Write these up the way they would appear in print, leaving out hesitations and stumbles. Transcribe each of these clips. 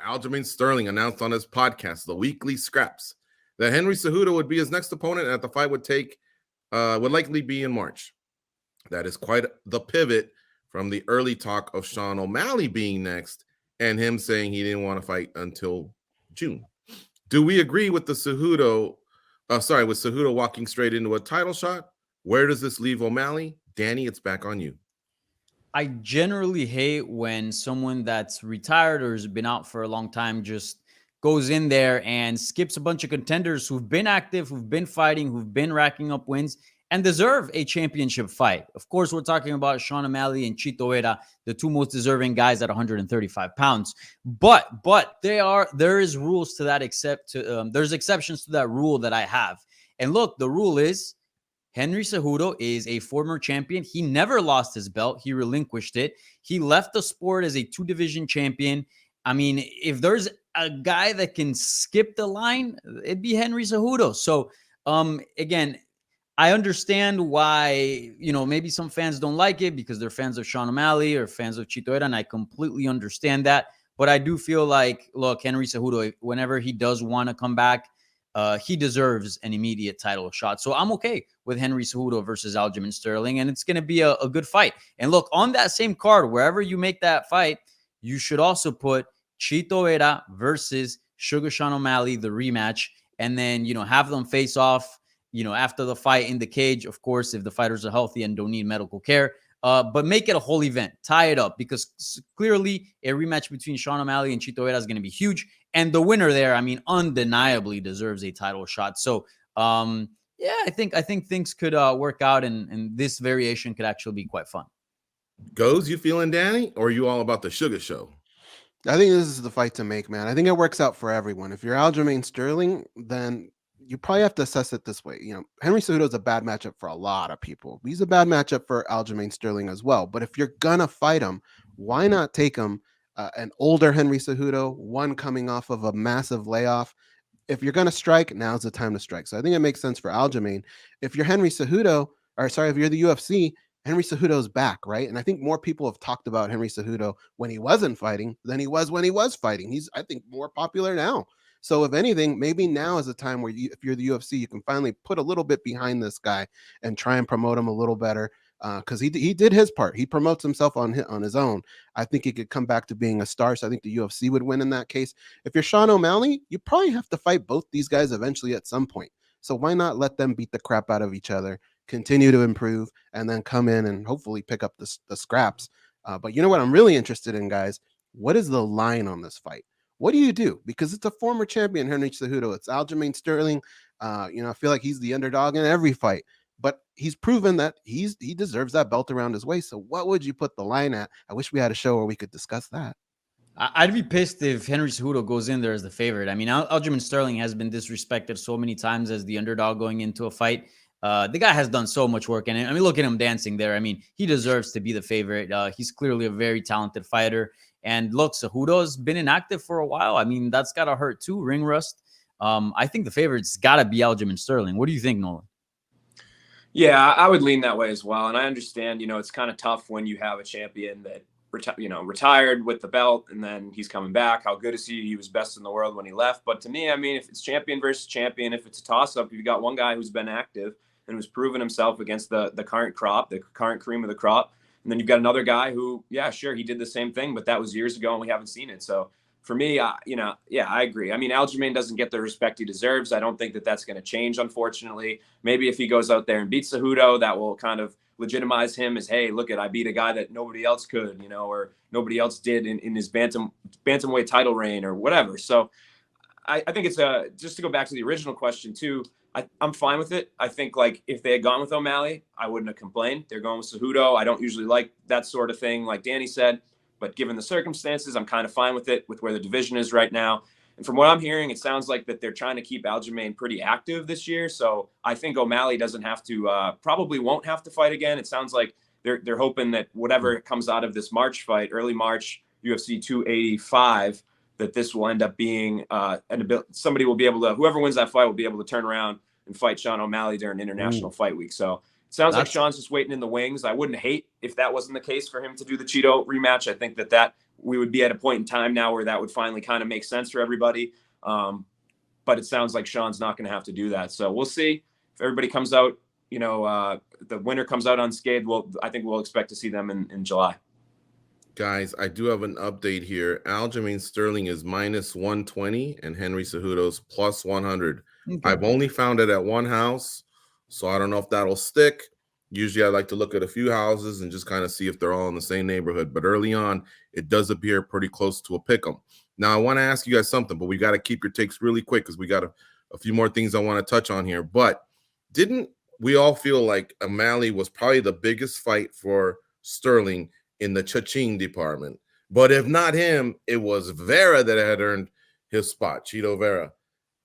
Aljamain Sterling announced on his podcast, The Weekly Scraps, that Henry Cejudo would be his next opponent and that the fight would likely be in March. That is quite the pivot from the early talk of Sean O'Malley being next and him saying he didn't want to fight until June. Do we agree with with Cejudo walking straight into a title shot? Where does this leave O'Malley? Danny, it's back on you. I generally hate when someone that's retired or has been out for a long time just goes in there and skips a bunch of contenders who've been active, who've been fighting, who've been racking up wins and deserve a championship fight. Of course, we're talking about Sean O'Malley and Chito Vera, the two most deserving guys at 135 pounds. But there is rules to that, there's exceptions to that rule that I have. And look, the rule is Henry Cejudo is a former champion. He never lost his belt. He relinquished it. He left the sport as a two-division champion. I mean, if there's a guy that can skip the line, it'd be Henry Cejudo. So, again, I understand why, maybe some fans don't like it because they're fans of Sean O'Malley or fans of Chito Vera, and I completely understand that. But I do feel like, look, Henry Cejudo, whenever he does want to come back, he deserves an immediate title shot. So I'm okay with Henry Cejudo versus Aljamain Sterling, and it's going to be a good fight. And look, on that same card, wherever you make that fight, you should also put Chito Vera versus Sugar Sean O'Malley, the rematch, and then, have them face off, after the fight in the cage, of course, if the fighters are healthy and don't need medical care. But make it a whole event. Tie it up because clearly a rematch between Sean O'Malley and Chito Vera is going to be huge. And the winner there, I mean, undeniably deserves a title shot. So, I think things could work out and this variation could actually be quite fun. Goes, you feeling Danny, or are you all about the sugar show? I think this is the fight to make, man. I think it works out for everyone. If you're Aljamain Sterling, then you probably have to assess it this way. Henry Cejudo is a bad matchup for a lot of people. He's a bad matchup for Aljamain Sterling as well. But if you're going to fight him, why not take him an older Henry Cejudo, one coming off of a massive layoff? If you're going to strike, now's the time to strike. So I think it makes sense for Aljamain. If you're Henry Cejudo, if you're the UFC, Henry Cejudo's back, right? And I think more people have talked about Henry Cejudo when he wasn't fighting than he was when he was fighting. He's, I think, more popular now. So if anything, maybe now is a time where if you're the UFC, you can finally put a little bit behind this guy and try and promote him a little better. Because he did his part. He promotes himself on his own. I think he could come back to being a star. So I think the UFC would win in that case. If you're Sean O'Malley, you probably have to fight both these guys eventually at some point. So why not let them beat the crap out of each other, continue to improve, and then come in and hopefully pick up the scraps. But you know what I'm really interested in, guys? What is the line on this fight? What do you do? Because it's a former champion, Henry Cejudo. It's Aljamain Sterling. I feel like he's the underdog in every fight. But he's proven that he deserves that belt around his waist. So what would you put the line at? I wish we had a show where we could discuss that. I'd be pissed if Henry Cejudo goes in there as the favorite. I mean, Aljamain Sterling has been disrespected so many times as the underdog going into a fight. The guy has done so much work. And I mean, look at him dancing there. I mean, he deserves to be the favorite. He's clearly a very talented fighter. And look, Cejudo's been inactive for a while. I mean, that's got to hurt too, ring rust. I think the favorite's got to be Aljamain Sterling. What do you think, Nolan? Yeah, I would lean that way as well. And I understand, it's kind of tough when you have a champion that, retired with the belt and then he's coming back. How good is he? He was best in the world when he left. But to me, I mean, if it's champion versus champion, if it's a toss-up, you've got one guy who's been active and who's proven himself against the current crop, the current cream of the crop. And then you've got another guy who, yeah, sure, he did the same thing, but that was years ago and we haven't seen it. So for me, I agree. I mean, Aljamain doesn't get the respect he deserves. I don't think that that's going to change, unfortunately. Maybe if he goes out there and beats Cejudo, that will kind of legitimize him as, hey, look I beat a guy that nobody else could, or nobody else did in his bantamweight title reign or whatever. So I think it's just to go back to the original question too, I'm fine with it. I think like if they had gone with O'Malley, I wouldn't have complained. They're going with Cejudo. I don't usually like that sort of thing, like Danny said. But given the circumstances, I'm kind of fine with it, with where the division is right now. And from what I'm hearing, it sounds like that they're trying to keep Aljamain pretty active this year. So I think O'Malley doesn't have to, probably won't have to fight again. It sounds like they're hoping that whatever comes out of this March fight, early March, UFC 285, that this will end up being somebody will be able to, whoever wins that fight will be able to turn around and fight Sean O'Malley during International Fight Week. So sounds like Sean's just waiting in the wings. I wouldn't hate if that wasn't the case for him to do the Chito rematch. I think that we would be at a point in time now where that would finally kind of make sense for everybody. But it sounds like Sean's not going to have to do that. So we'll see if everybody comes out, the winner comes out unscathed. I think we'll expect to see them in July. Guys, I do have an update here. Aljamain Sterling is -120 and Henry Cejudo's +100. Okay. I've only found it at one house, so I don't know if that'll stick. Usually I like to look at a few houses and just kind of see if they're all in the same neighborhood. But early on, it does appear pretty close to a pick 'em. Now, I want to ask you guys something, but we got to keep your takes really quick because we got a few more things I want to touch on here. But didn't we all feel like O'Malley was probably the biggest fight for Sterling in the cha-ching department? But if not him, it was Vera that had earned his spot, Cheeto Vera.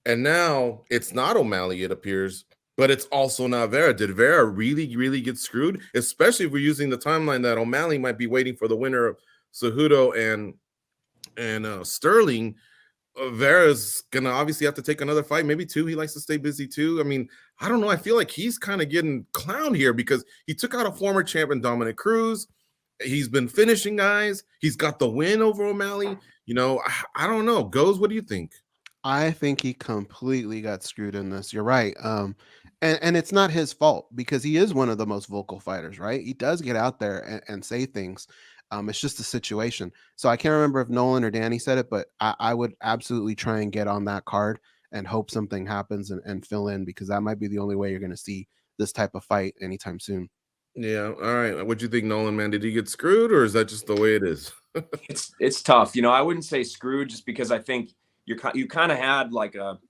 And now it's not O'Malley, it appears, but it's also not Vera. Did Vera really, really get screwed? Especially if we're using the timeline that O'Malley might be waiting for the winner of Cejudo and Sterling. Vera's gonna obviously have to take another fight, maybe two. He likes to stay busy too. I mean, I don't know. I feel like he's kind of getting clowned here because he took out a former champion, Dominic Cruz. He's been finishing guys. He's got the win over O'Malley. I don't know. Goes, what do you think? I think he completely got screwed in this. You're right. And it's not his fault because he is one of the most vocal fighters, right? He does get out there and say things. It's just a situation. So I can't remember if Nolan or Danny said it, but I would absolutely try and get on that card and hope something happens and fill in, because that might be the only way you're going to see this type of fight anytime soon. Yeah. All right. What'd you think, Nolan, man? Did he get screwed, or is that just the way it is? It's tough. I wouldn't say screwed, just because I think you kind of had like a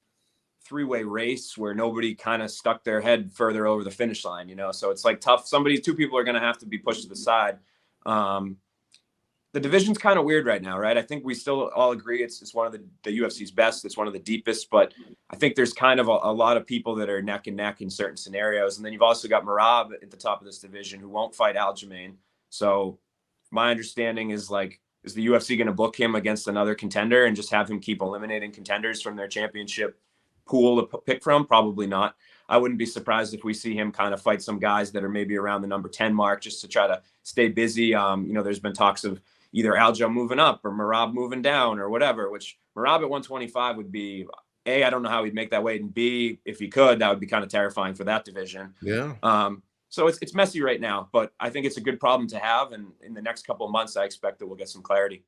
three-way race where nobody kind of stuck their head further over the finish line, so it's like tough. Two people are going to have to be pushed to the side. The division's kind of weird right now, right? I think we still all agree it's one of the UFC's best. It's one of the deepest, but I think there's kind of a lot of people that are neck and neck in certain scenarios. And then you've also got Merab at the top of this division who won't fight Aljamain. So my understanding is is the UFC going to book him against another contender and just have him keep eliminating contenders from their championship pool to pick from? Probably not. I wouldn't be surprised if we see him kind of fight some guys that are maybe around the number 10 mark just to try to stay busy. There's been talks of either Aljo moving up or Merab moving down or whatever, which Merab at 125 would be, A, I don't know how he'd make that weight, and B, if he could, that would be kind of terrifying for that division. Yeah. So it's messy right now, but I think it's a good problem to have. And in the next couple of months, I expect that we'll get some clarity.